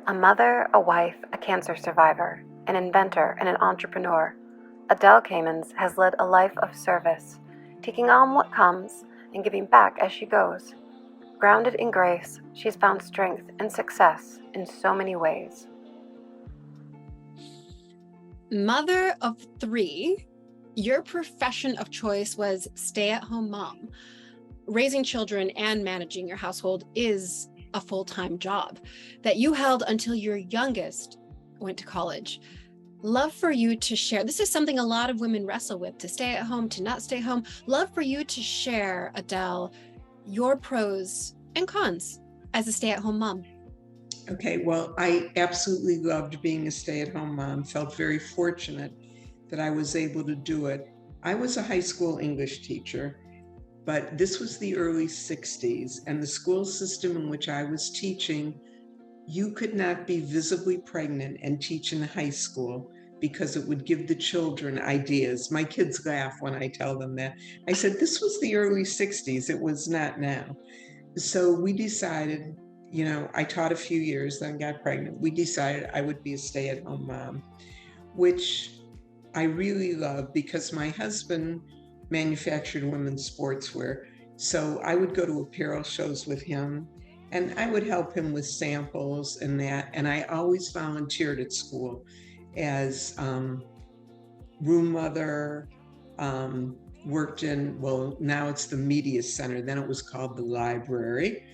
A mother, a wife, a cancer survivor, an inventor, and an entrepreneur, Adele Camens has led a life of service, taking on what comes and giving back as she goes. Grounded in grace, she's found strength and success in so many ways. Mother of three, your profession of choice was stay-at-home mom. Raising children and managing your household is a full-time job that you held until your youngest went to college. Love for you to share. This is something a lot of women wrestle with, to stay at home, to not stay home. Love for you to share, Adele, your pros and cons as a stay-at-home mom. Okay, well, I absolutely loved being a stay-at-home mom, felt very fortunate that I was able to do it. I was a high school English teacher, but this was the early 60s, and the school system in which I was teaching, you could not be visibly pregnant and teach in high school because it would give the children ideas. My kids laugh when I tell them that. I said, this was the early 60s, it was not now. So we decided, I taught a few years, then got pregnant. We decided I would be a stay-at-home mom, which I really love because my husband manufactured women's sportswear. So I would go to apparel shows with him and I would help him with samples and that. And I always volunteered at school as room mother, worked in, well, now it's the media center, then it was called the library.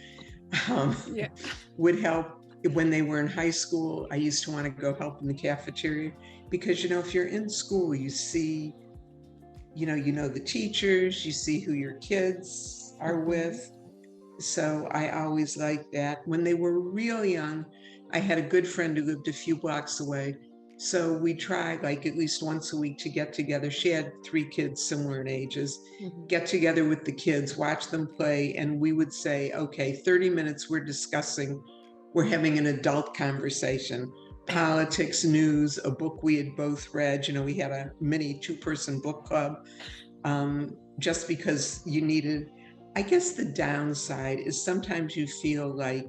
Would help when they were in high school. I used to want to go help in the cafeteria because, if you're in school, you see, the teachers, you see who your kids are with. So I always liked that. When they were real young, I had a good friend who lived a few blocks away. So we tried like at least once a week to get together. She had 3 kids similar in ages, get together with the kids, watch them play. And we would say, okay, 30 minutes, we're having an adult conversation, politics, news, a book we had both read. We had a mini 2-person book club, just because you needed, I guess the downside is sometimes you feel like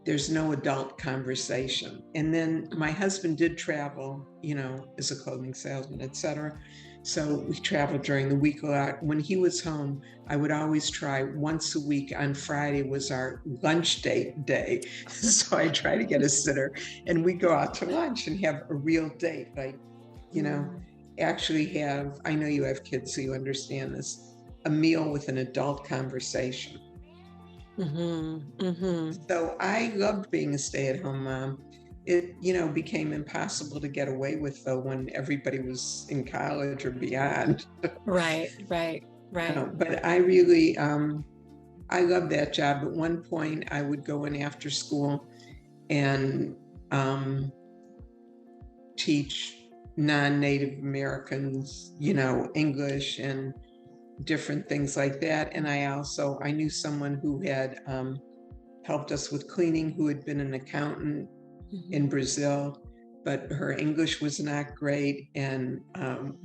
there's no adult conversation. And then my husband did travel, as a clothing salesman, etc. So we traveled during the week a lot. When he was home, I would always try once a week. On Friday was our lunch date day. So I try to get a sitter and we go out to lunch and have a real date. Like, actually have, I know you have kids, so you understand this, a meal with an adult conversation. So I loved being a stay-at-home mom. It, became impossible to get away with though when everybody was in college or beyond. Right. But I really, I loved that job. At one point I would go in after school and teach non-Native Americans, English and different things like that. And I knew someone who had helped us with cleaning, who had been an accountant in Brazil, but her English was not great. And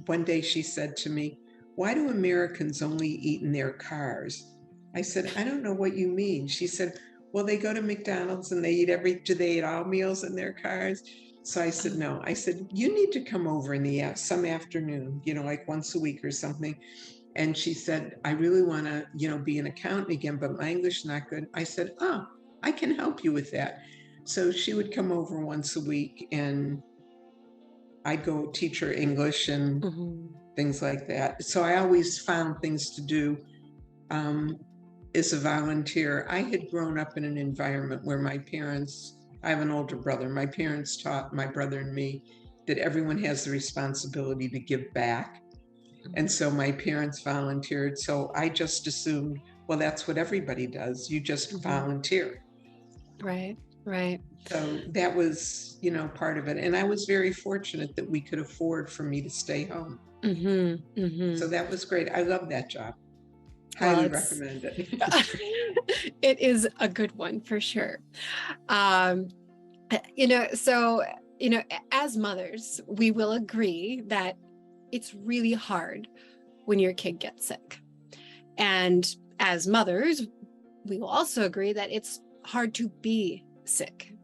one day she said to me, why do Americans only eat in their cars? I said, I don't know what you mean. She said, well, they go to McDonald's and do they eat all meals in their cars? So I said, no. I said, you need to come over in some afternoon, like once a week or something. And she said, I really want to, be an accountant again, but my English is not good. I said, oh, I can help you with that. So she would come over once a week and I'd go teach her English and things like that. So I always found things to do as a volunteer. I had grown up in an environment where I have an older brother, my parents taught my brother and me that everyone has the responsibility to give back. And so my parents volunteered. So I just assumed, well, that's what everybody does. You just volunteer. Right. So that was, part of it. And I was very fortunate that we could afford for me to stay home. So that was great. I love that job. Highly recommend it. It is a good one for sure. So, as mothers, we will agree that it's really hard when your kid gets sick. And as mothers, we will also agree that it's hard to be sick.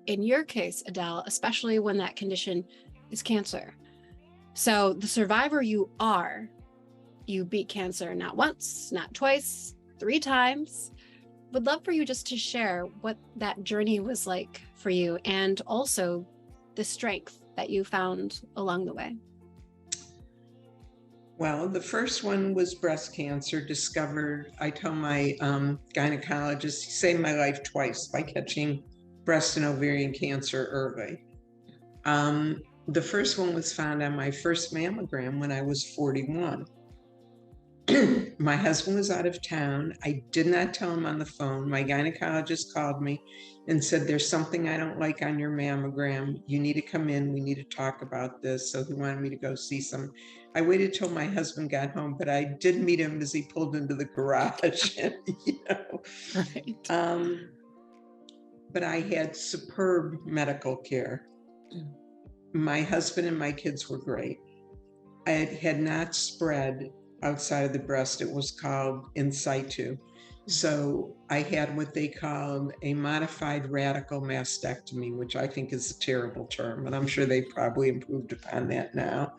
in your case, Adele, especially when that condition is cancer. So the survivor you are, you beat cancer not once, not twice, 3 times. Would love for you just to share what that journey was like for you, and also the strength that you found along the way. Well, the first one was breast cancer, discovered. I told my gynecologist, he saved my life twice by catching breast and ovarian cancer early. The first one was found on my first mammogram when I was 41. My husband was out of town. I did not tell him on the phone. My gynecologist called me and said, there's something I don't like on your mammogram. You need to come in. We need to talk about this. So he wanted me to go see some. I waited till my husband got home, but I did meet him as he pulled into the garage. And, Right. But I had superb medical care. My husband and my kids were great. It had not spread outside of the breast. It was called in situ. So I had what they called a modified radical mastectomy, which I think is a terrible term, and I'm sure they've probably improved upon that now.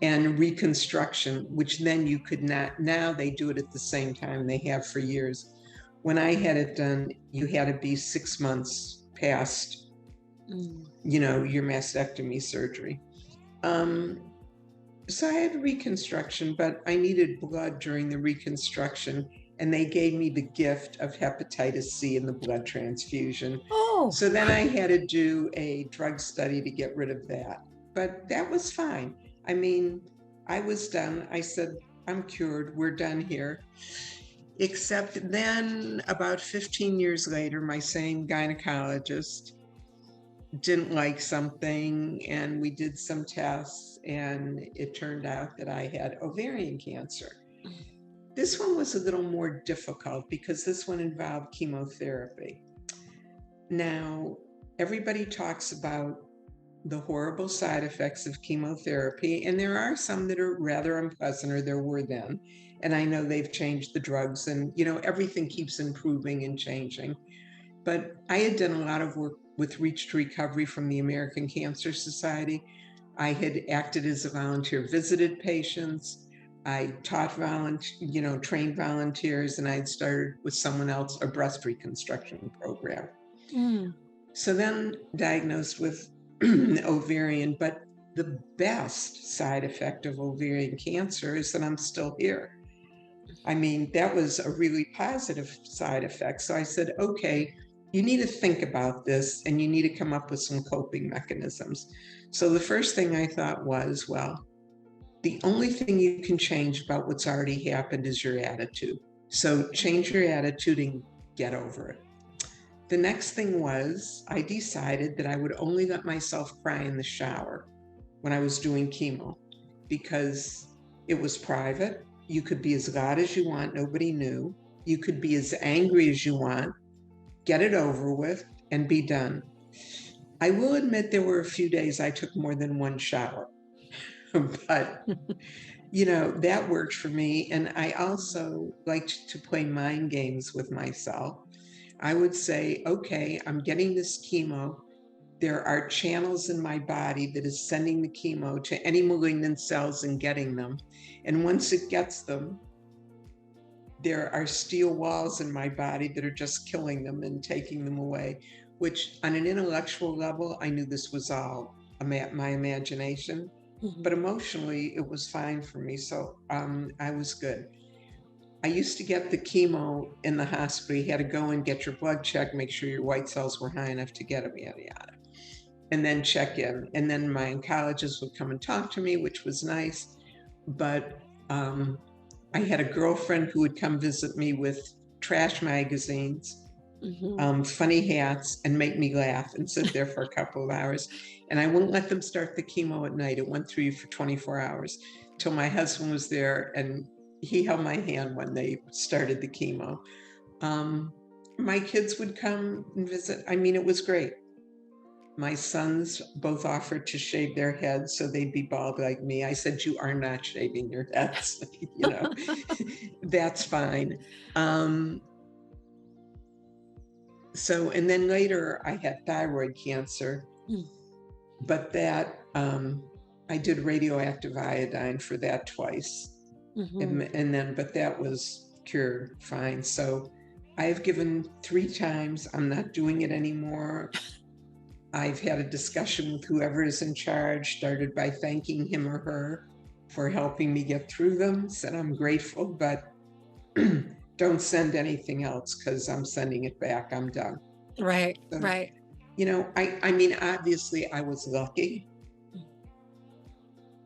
And reconstruction, which then you could not, now they do it at the same time, they have for years. When I had it done, you had to be 6 months past, your mastectomy surgery. So I had reconstruction, but I needed blood during the reconstruction, and they gave me the gift of hepatitis C in the blood transfusion. Oh. So then I had to do a drug study to get rid of that, but that was fine. I mean, I was done. I said, I'm cured. We're done here. Except then about 15 years later, my same gynecologist didn't like something, and we did some tests, and it turned out that I had ovarian cancer. This one was a little more difficult because this one involved chemotherapy. Now, everybody talks about the horrible side effects of chemotherapy, and there are some that are rather unpleasant, or there were then. And I know they've changed the drugs, and everything keeps improving and changing. But I had done a lot of work with Reach to Recovery from the American Cancer Society. I had acted as a volunteer, visited patients. I taught trained volunteers, and I'd started with someone else a breast reconstruction program. So then diagnosed with ovarian, but the best side effect of ovarian cancer is that I'm still here. I mean, that was a really positive side effect. So I said, okay, you need to think about this, and you need to come up with some coping mechanisms. So the first thing I thought was, well, the only thing you can change about what's already happened is your attitude. So change your attitude and get over it. The next thing was, I decided that I would only let myself cry in the shower when I was doing chemo, because it was private. You could be as loud as you want, nobody knew. You could be as angry as you want, get it over with, and be done. I will admit there were a few days I took more than one shower, but that worked for me. And I also liked to play mind games with myself. I would say, okay, I'm getting this chemo. There are channels in my body that is sending the chemo to any malignant cells and getting them. And once it gets them, there are steel walls in my body that are just killing them and taking them away, which on an intellectual level, I knew this was all my imagination, but emotionally it was fine for me. So I was good. I used to get the chemo in the hospital. You had to go and get your blood checked, make sure your white cells were high enough to get them, yada, yada. And then check in. And then my oncologist would come and talk to me, which was nice. But I had a girlfriend who would come visit me with trash magazines, funny hats, and make me laugh and sit there for a couple of hours. And I wouldn't let them start the chemo at night. It went through you for 24 hours till my husband was there, and he held my hand when they started the chemo. My kids would come and visit. I mean, it was great. My sons both offered to shave their heads so they'd be bald like me. I said, you are not shaving your heads. That's fine. So, and then later I had thyroid cancer, but that, I did radioactive iodine for that twice. And then, but that was cured fine. So I've given 3 times. I'm not doing it anymore. I've had a discussion with whoever is in charge, started by thanking him or her for helping me get through them. Said I'm grateful, but don't send anything else because I'm sending it back. I'm done. Right, So, right. you know, I mean, obviously I was lucky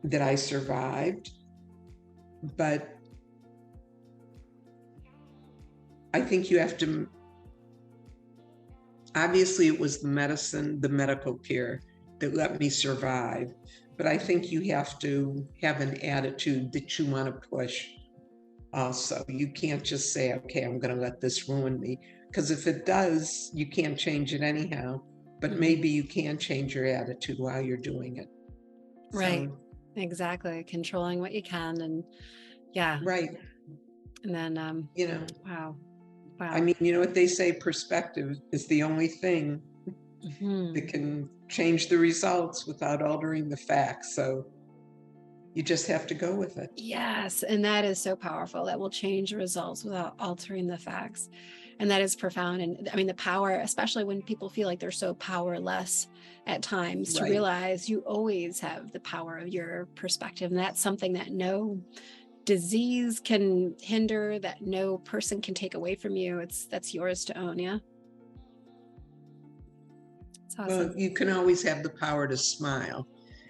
that I survived, but I think you have to, obviously it was the medicine, the medical care that let me survive, but I think you have to have an attitude that you want to push also. You can't just say, okay, I'm going to let this ruin me, because if it does, you can't change it anyhow, but maybe you can change your attitude while you're doing it. Right. So, Exactly. Controlling what you can. And yeah. right. And then, You know, wow. I mean, you know what they say, perspective is the only thing that can change the results without altering the facts. So you just have to go with it. Yes. And that is so powerful. That will change the results without altering the facts. And that is profound. And I mean, the power, especially when people feel like they're so powerless at times, to Right. realize you always have the power of your perspective. And that's something that no disease can hinder, that no person can take away from you. That's yours to own. Yeah. It's awesome. Well, you can always have the power to smile.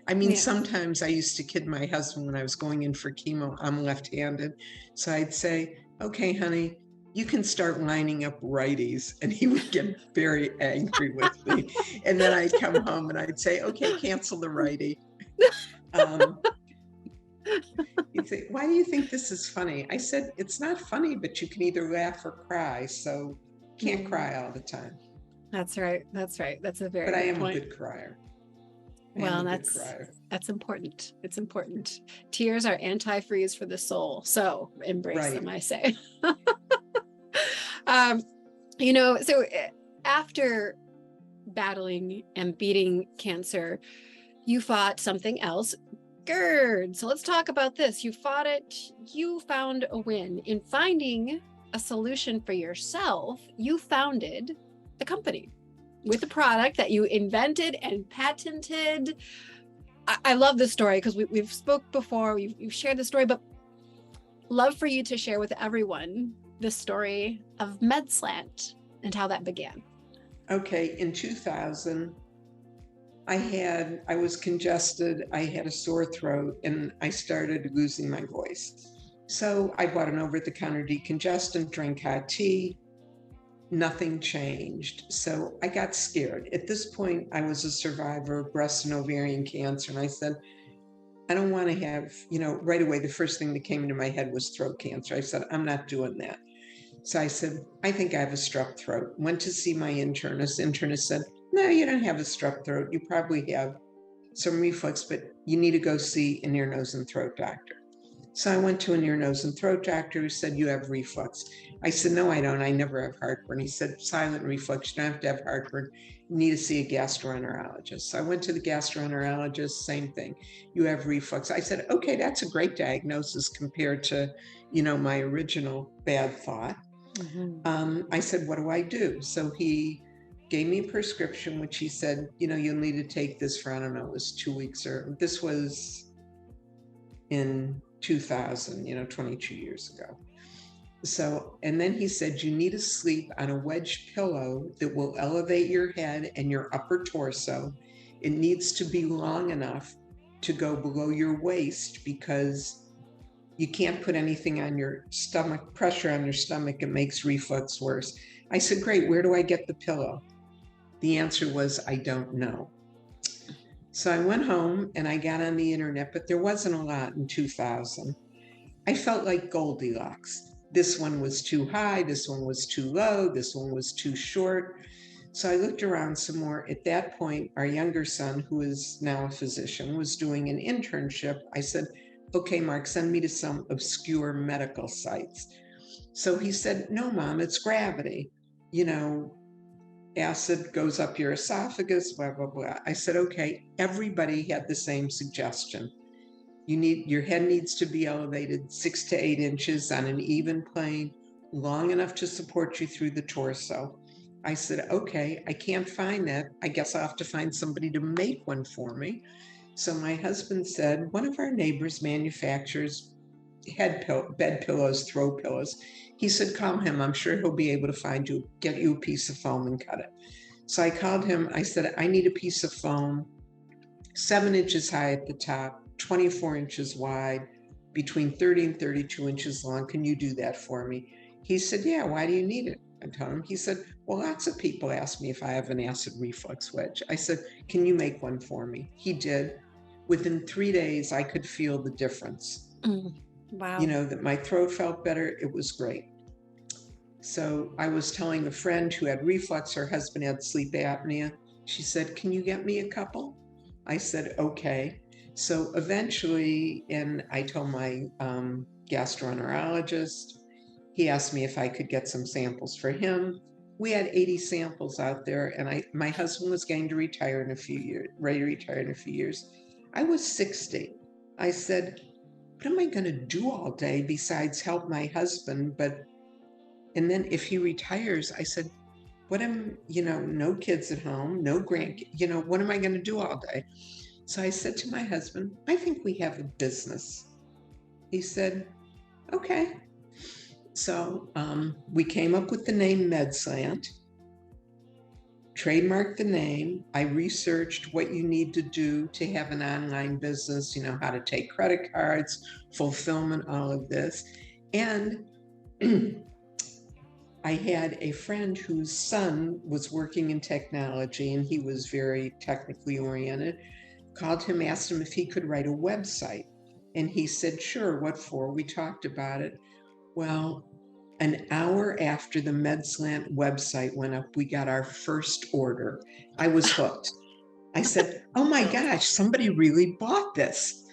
I mean, sometimes I used to kid my husband when I was going in for chemo. I'm left-handed. So I'd say, okay, honey, you can start lining up righties. And he would get very angry with me. And then I'd come home and I'd say, okay, cancel the righty. He'd say, why do you think this is funny? I said, it's not funny, but you can either laugh or cry. So can't cry all the time. That's right. That's right. That's a very But I good am point. a good crier. Well, that's important. It's important. Tears are antifreeze for the soul. So embrace them, I say. You know, so after battling and beating cancer, you fought something else, GERD. So let's talk about this. You fought it. You found a win in finding a solution for yourself. You founded the company with a product that you invented and patented. I love this story because we've spoke before, you've shared the story, but love for you to share with everyone the story of Slant and how that began. Okay, in 2000, I was congested, I had a sore throat, and I started losing my voice. So I bought an over-the-counter decongestant, drank hot tea. Nothing changed. So I got scared. At this point, I was a survivor of breast and ovarian cancer. And I said, I don't want to have, you know, right away, the first thing that came into my head was throat cancer. I said, I'm not doing that. So I said, I think I have a strep throat. Went to see my internist. Internist said, no, you don't have a strep throat. You probably have some reflux, but you need to go see an ear, nose, and throat doctor. So I went to an ear, nose, and throat doctor who said, you have reflux. I said, no, I don't. I never have heartburn. He said, silent reflux. You don't have to have heartburn. You need to see a gastroenterologist. So I went to the gastroenterologist, same thing. You have reflux. I said, okay, that's a great diagnosis compared to, you know, my original bad thought. I said, what do I do? So he gave me a prescription, which he said, you know, you'll need to take this for, I don't know, it was 2 weeks, or this was in 2000, you know, 22 years ago. So, and then he said, you need to sleep on a wedge pillow that will elevate your head and your upper torso. It needs to be long enough to go below your waist, because you can't put anything on your stomach, pressure on your stomach. It makes reflux worse. I said, great, where do I get the pillow? The answer was, I don't know. So I went home and I got on the internet, but there wasn't a lot in 2000. I felt like Goldilocks. This one was too high, this one was too low, this one was too short. So I looked around some more. At that point, our younger son, who is now a physician, was doing an internship. I said, okay, Mark, send me to some obscure medical sites. So he said, no, Mom, it's gravity. You know, acid goes up your esophagus, blah, blah, blah. I said, okay, everybody had the same suggestion. Your head needs to be elevated 6 to 8 inches on an even plane, long enough to support you through the torso. I said, okay, I can't find that. I guess I'll have to find somebody to make one for me. So my husband said, one of our neighbors manufactures bed pillows, throw pillows. He said, call him. I'm sure he'll be able to get you a piece of foam and cut it. So I called him. I said, I need a piece of foam, 7 inches high at the top, 24 inches wide, between 30 and 32 inches long. Can you do that for me? He said, yeah, why do you need it? I told him. He said, well, lots of people ask me if I have an acid reflux wedge. I said, can you make one for me? He did. Within 3 days, I could feel the difference. Wow. You know, that my throat felt better. It was great. So I was telling a friend who had reflux, her husband had sleep apnea. She said, can you get me a couple? I said, okay. So eventually, and I told my gastroenterologist, he asked me if I could get some samples for him. We had 80 samples out there, and my husband was going to retire in a few years, ready to retire in a few years. I was 60. I said, what am I going to do all day besides help my husband? And then if he retires, I said, no kids at home, no grandkids, what am I going to do all day? So I said to my husband, I think we have a business. He said, okay. So we came up with the name Slant, trademarked the name. I researched what you need to do to have an online business, how to take credit cards, fulfillment, all of this. And I had a friend whose son was working in technology, and he was very technically oriented. Called him, asked him if he could write a website. And he said, sure, what for? We talked about it. Well, an hour after the MedSlant website went up, we got our first order. I was hooked. I said, oh my gosh, somebody really bought this.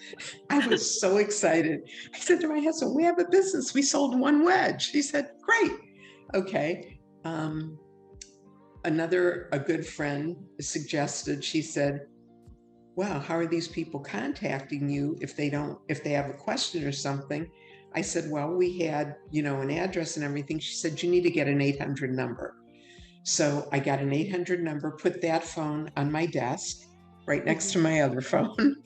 I was so excited. I said to my husband, we have a business. We sold one wedge. He said, great. Okay. A good friend suggested, she said, wow, how are these people contacting you if they have a question or something? I said, well, we had, an address and everything. She said, you need to get an 800 number. So I got an 800 number, put that phone on my desk, right next to my other phone,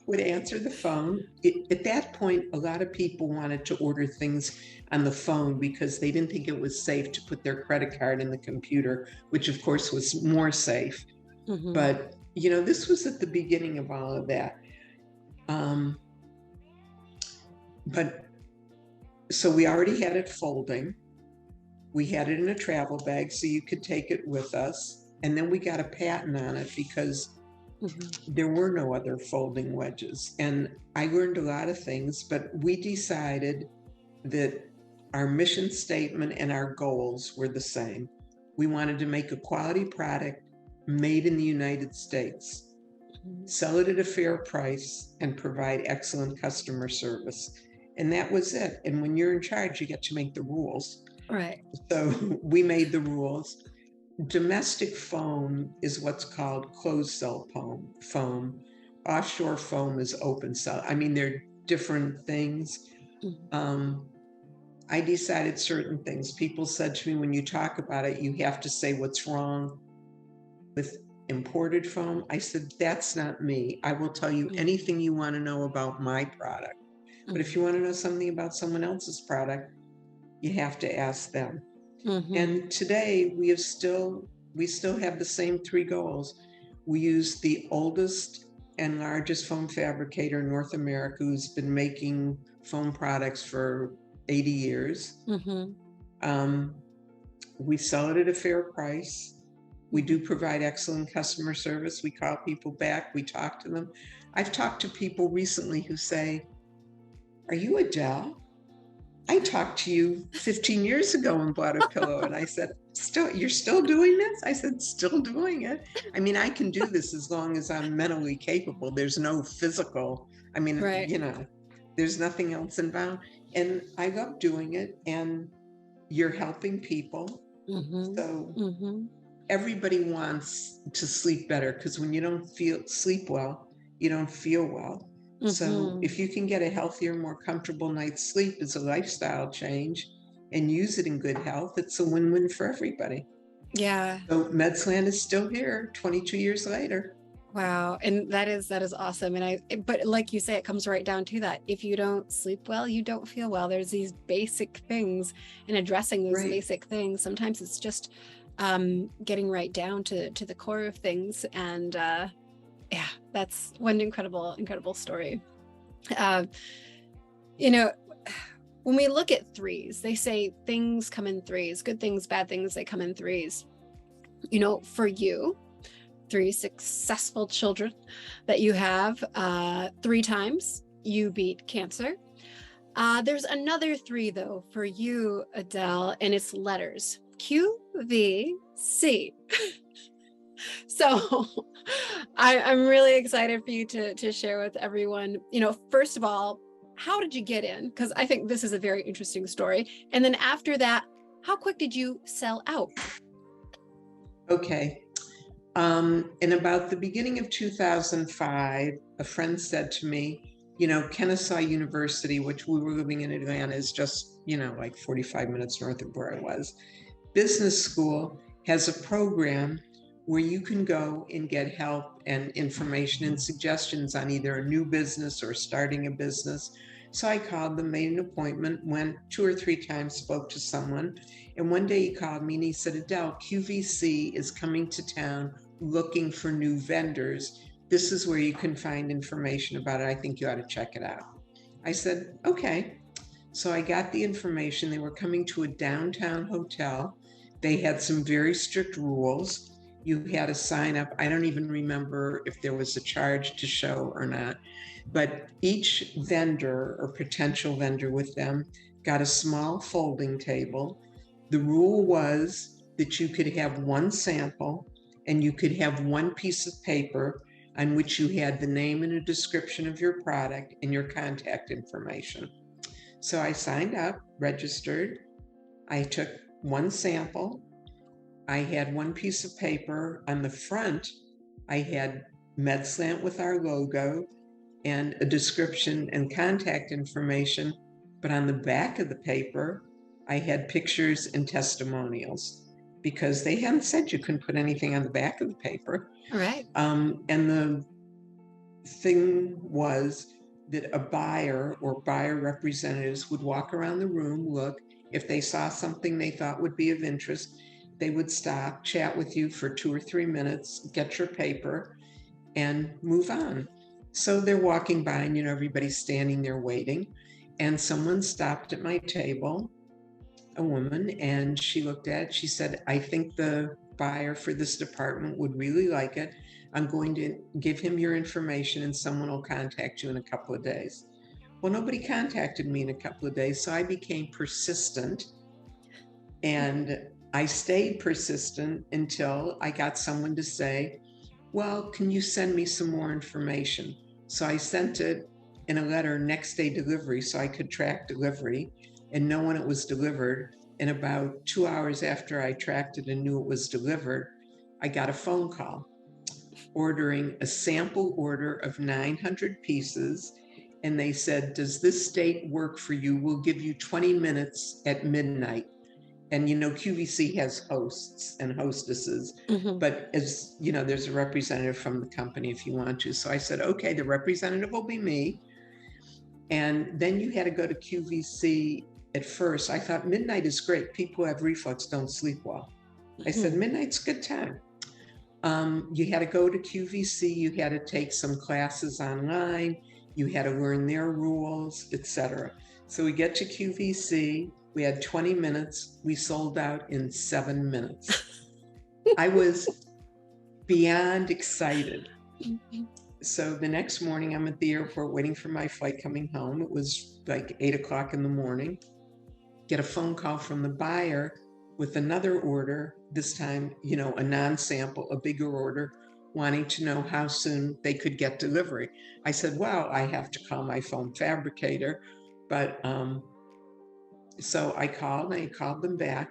would answer the phone. At that point, a lot of people wanted to order things on the phone because they didn't think it was safe to put their credit card in the computer, which of course was more safe. But, this was at the beginning of all of that. But so we already had it folding. We had it in a travel bag so you could take it with us. And then we got a patent on it because there were no other folding wedges. And I learned a lot of things, but we decided that our mission statement and our goals were the same. We wanted to make a quality product made in the United States, sell it at a fair price, and provide excellent customer service. And that was it. And when you're in charge, you get to make the rules. Right. So we made the rules. Domestic foam is what's called closed cell foam. Offshore foam is open cell. I mean, they're different things. I decided certain things. People said to me, when you talk about it, you have to say what's wrong with imported foam. I said, that's not me. I will tell you anything you want to know about my product. But if you want to know something about someone else's product, you have to ask them. And today we still have the same 3 goals. We use the oldest and largest foam fabricator in North America, who's been making foam products for 80 years. We sell it at a fair price. We do provide excellent customer service. We call people back. We talk to them. I've talked to people recently who say, are you Adele? I talked to you 15 years ago and bought a pillow. And I said, you're still doing this? I said, still doing it. I mean, I can do this as long as I'm mentally capable. There's no physical, there's nothing else involved. And I love doing it. And you're helping people. Mm-hmm. So Mm-hmm. everybody wants to sleep better, because when you don't sleep well, you don't feel well. So Mm-hmm. if you can get a healthier, more comfortable night's sleep as a lifestyle change and use it in good health, it's a win-win for everybody. Yeah. So MedSlant is still here 22 years later. Wow. And that is awesome. And but like you say, it comes right down to that. If you don't sleep well, you don't feel well. There's these basic things, and addressing those Right. basic things. Sometimes it's just getting right down to the core of things. And yeah, that's one incredible story. Uh, you know, when we look at threes, they say things come in threes, good things, bad things, they come in threes. For you, 3 successful children that you have, 3 times you beat cancer. There's another 3 though for you, Adele, and it's letters QVC. So I'm really excited for you to share with everyone. First of all, how did you get in? Because I think this is a very interesting story. And then after that, how quick did you sell out? Okay. In about the beginning of 2005, a friend said to me, Kennesaw University, which we were living in Atlanta, is just, like 45 minutes north of where I was. Business school has a program where you can go and get help and information and suggestions on either a new business or starting a business. So I called them, made an appointment, went 2 or 3 times, spoke to someone. And one day he called me and he said, Adele, QVC is coming to town looking for new vendors. This is where you can find information about it. I think you ought to check it out. I said, okay. So I got the information. They were coming to a downtown hotel. They had some very strict rules. You had to sign up. I don't even remember if there was a charge to show or not, but each vendor or potential vendor with them got a small folding table. The rule was that you could have one sample and you could have one piece of paper on which you had the name and a description of your product and your contact information. So I signed up, registered. I took one sample. I had one piece of paper. On the front, I had MedSlant with our logo and a description and contact information. But on the back of the paper, I had pictures and testimonials, because they hadn't said you couldn't put anything on the back of the paper. All right. And the thing was that a buyer or buyer representatives would walk around the room, look. If they saw something they thought would be of interest, they would stop, chat with you for 2 or 3 minutes, get your paper, and move on. So they're walking by, and everybody's standing there waiting. And someone stopped at my table, a woman, and she looked at it. She said, I think the buyer for this department would really like it. I'm going to give him your information and someone will contact you in a couple of days. Well, nobody contacted me in a couple of days, so I became persistent. And I stayed persistent until I got someone to say, well, can you send me some more information? So I sent it in a letter, next day delivery, so I could track delivery and know when it was delivered. And about 2 hours after I tracked it and knew it was delivered, I got a phone call ordering a sample order of 900 pieces. And they said, does this date work for you? We'll give you 20 minutes at midnight. And QVC has hosts and hostesses, but as you know, there's a representative from the company if you want to. So I said, okay, the representative will be me. And then you had to go to QVC at first. I thought midnight is great. People who have reflux don't sleep well. I said, midnight's a good time. You had to go to QVC. You had to take some classes online. You had to learn their rules, etc. So we get to QVC. We had 20 minutes. We sold out in 7 minutes. I was beyond excited. So the next morning, I'm at the airport waiting for my flight coming home. It was like 8 o'clock in the morning. Get a phone call from the buyer with another order, this time, a non-sample, a bigger order, wanting to know how soon they could get delivery. I said, well, I have to call my foam fabricator. But so I called them back.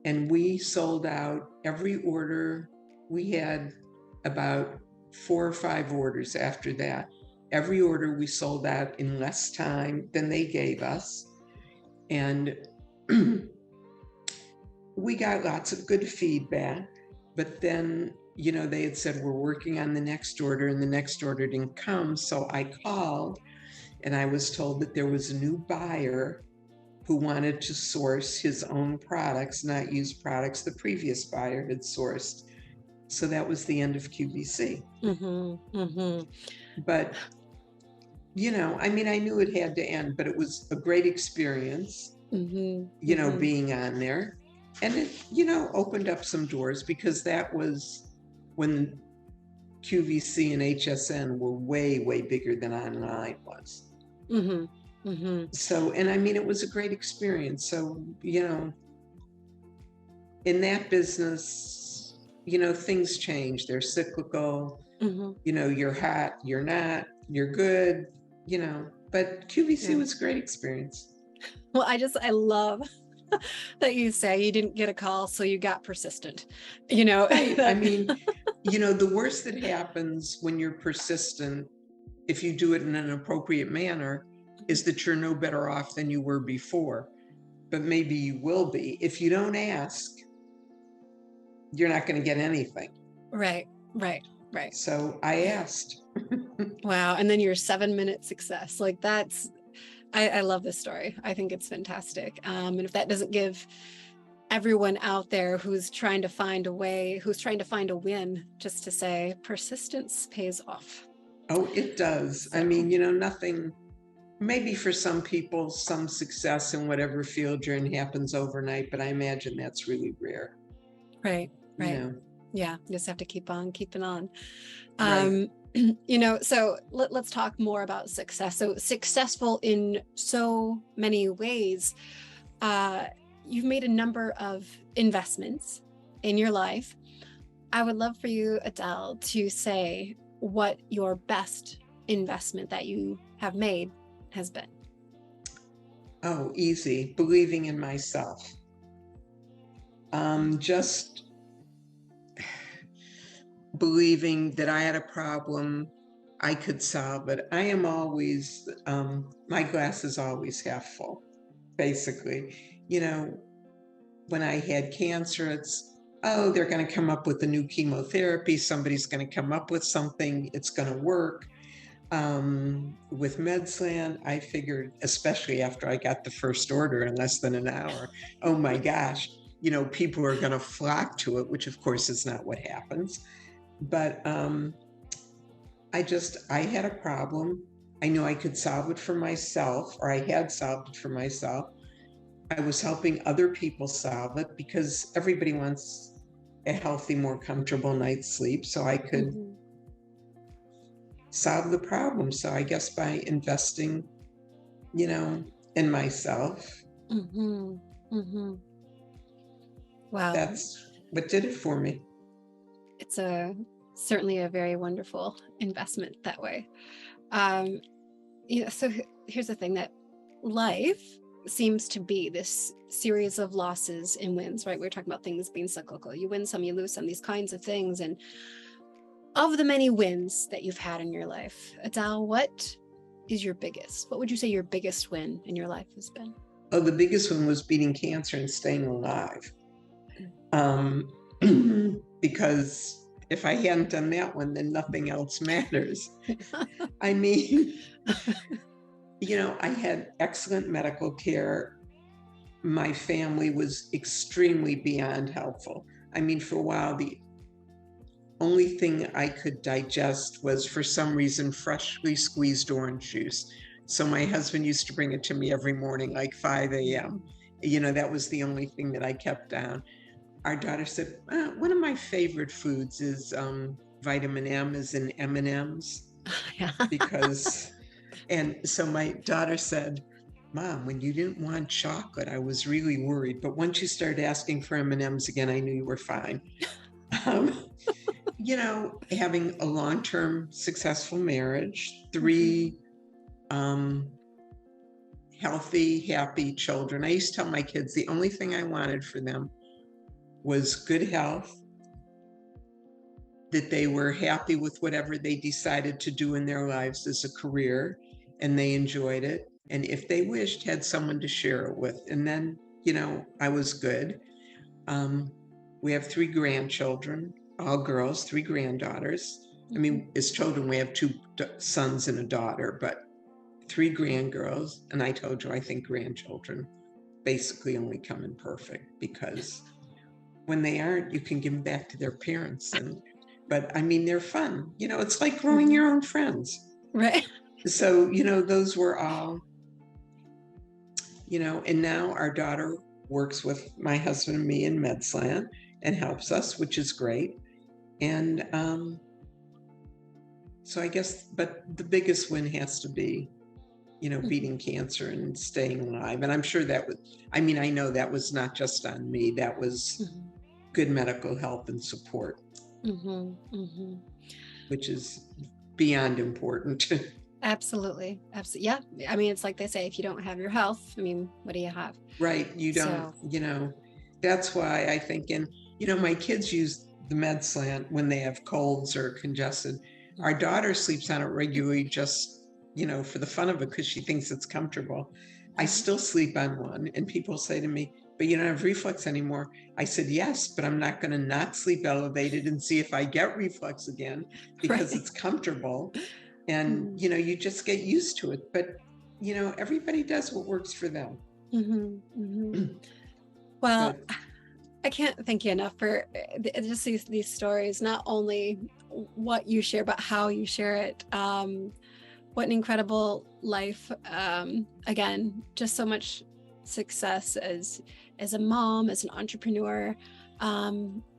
And we sold out every order. We had about 4 or 5 orders after that. Every order we sold out in less time than they gave us. And we got lots of good feedback, but then, they had said, we're working on the next order, and the next order didn't come. So I called, and I was told that there was a new buyer who wanted to source his own products, not use products the previous buyer had sourced. So that was the end of QVC. But, I knew it had to end, but it was a great experience, being on there. And it, opened up some doors, because that was when QVC and HSN were way, way bigger than online was. So, and it was a great experience. So, in that business, things change. They're cyclical. You're hot, you're not, you're good, but QVC was a great experience. Well, I love that you say you didn't get a call, so you got persistent, Right. The worst that happens when you're persistent, if you do it in an appropriate manner, is that you're no better off than you were before. But maybe you will be. If you don't ask, you're not going to get anything. Right. So I asked. Wow. And then your 7-minute success. Like I love this story. I think it's fantastic. And if that doesn't give everyone out there who's trying to find a win, just to say persistence pays off. Oh, it does. So. Nothing, maybe for some people, some success in whatever field you're in happens overnight, but I imagine that's really rare. Right. Yeah. You just have to keep on keeping on. Right. So let's talk more about success. So successful in so many ways. You've made a number of investments in your life. I would love for you, Adele, to say what your best investment that you have made has been. Oh, easy. Believing in myself. Just believing that I had a problem, I could solve it. I am always, my glass is always half full, basically. When I had cancer, it's, they're going to come up with a new chemotherapy. Somebody's going to come up with something. It's going to work. With Slant, I figured, especially after I got the first order in less than an hour, oh my gosh, people are going to flock to it, which of course is not what happens. But I had a problem. I knew I could solve it for myself, or I had solved it for myself. I was helping other people solve it, because everybody wants a healthy, more comfortable night's sleep. So I could solve the problem. So I guess by investing, in myself, Wow. That's what did it for me. It's certainly a very wonderful investment that way. So here's the thing, that life seems to be this series of losses and wins, right? We're talking about things being cyclical. You win some, you lose some, these kinds of things. And of the many wins that you've had in your life, Adele, what is your biggest? What would you say your biggest win in your life has been? Oh, the biggest one was beating cancer and staying alive. Because if I hadn't done that one, then nothing else matters. I had excellent medical care. My family was extremely beyond helpful. For a while, the only thing I could digest was, for some reason, freshly squeezed orange juice. So my husband used to bring it to me every morning, like 5 a.m. That was the only thing that I kept down. Our daughter said, one of my favorite foods is vitamin M, is in M&Ms. Yeah. And so my daughter said, Mom, when you didn't want chocolate, I was really worried. But once you started asking for M&Ms again, I knew you were fine. Having a long-term successful marriage, 3 healthy, happy children. I used to tell my kids the only thing I wanted for them was good health, that they were happy with whatever they decided to do in their lives as a career, and they enjoyed it. And if they wished, had someone to share it with. And then, I was good. We have 3 grandchildren, all girls, 3 granddaughters. I mean, as children, we have 2 sons and a daughter, but 3 grandgirls. And I told you, I think grandchildren basically only come imperfect, because when they aren't, you can give them back to their parents. But I mean, they're fun. It's like growing your own friends. Right. So, those were all, and now our daughter works with my husband and me in Slant and helps us, which is great. And so I guess, but the biggest win has to be, beating cancer and staying alive. And I'm sure I know that was not just on me. That was good medical help and support, which is beyond important. Absolutely. Absolutely. Yeah. I mean, it's like they say, if you don't have your health, what do you have? Right. You don't, that's why I think, and, my kids use the Slant when they have colds or congested. Our daughter sleeps on it regularly, just, for the fun of it, because she thinks it's comfortable. I still sleep on one, and people say to me, but you don't have reflux anymore. I said, yes, but I'm not going to not sleep elevated and see if I get reflux again, because it's comfortable. And, you just get used to it. But, everybody does what works for them. Well, I can't thank you enough for just these stories, not only what you share, but how you share it. What an incredible life. Again, just so much success as a mom, as an entrepreneur,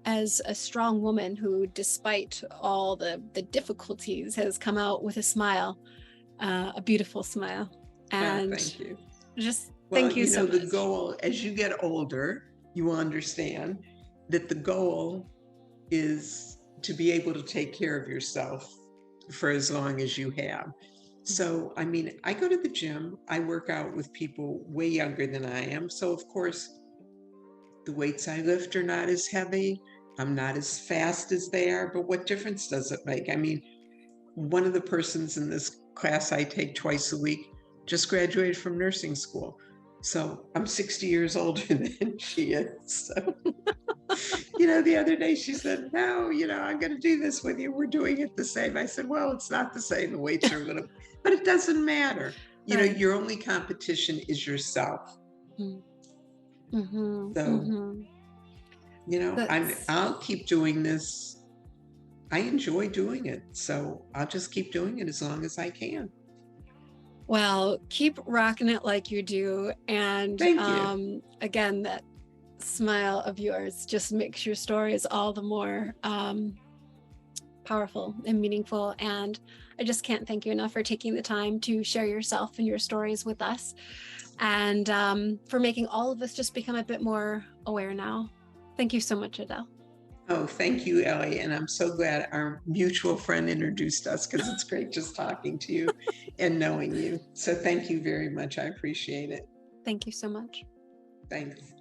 as a strong woman who, despite all the difficulties, has come out with a smile, a beautiful smile. And thank you. Just thank you so much. The goal, as you get older, you will understand that the goal is to be able to take care of yourself for as long as you have. So, I go to the gym, I work out with people way younger than I am. So, of course, the weights I lift are not as heavy. I'm not as fast as they are, but what difference does it make? One of the persons in this class I take twice a week just graduated from nursing school. So I'm 60 years older than she is. So, the other day she said, no, I'm going to do this with you. We're doing it the same. I said, well, it's not the same. The weights are a little, but it doesn't matter. Your only competition is yourself. I'll keep doing this. I enjoy doing it. So I'll just keep doing it as long as I can. Well, keep rocking it like you do. And thank you. Again, that smile of yours just makes your stories all the more powerful and meaningful. And I just can't thank you enough for taking the time to share yourself and your stories with us, and for making all of us just become a bit more aware now. Thank you so much, Adele. Oh, thank you, Ellie. And I'm so glad our mutual friend introduced us, because it's great just talking to you and knowing you. So thank you very much. I appreciate it. Thank you so much. Thanks.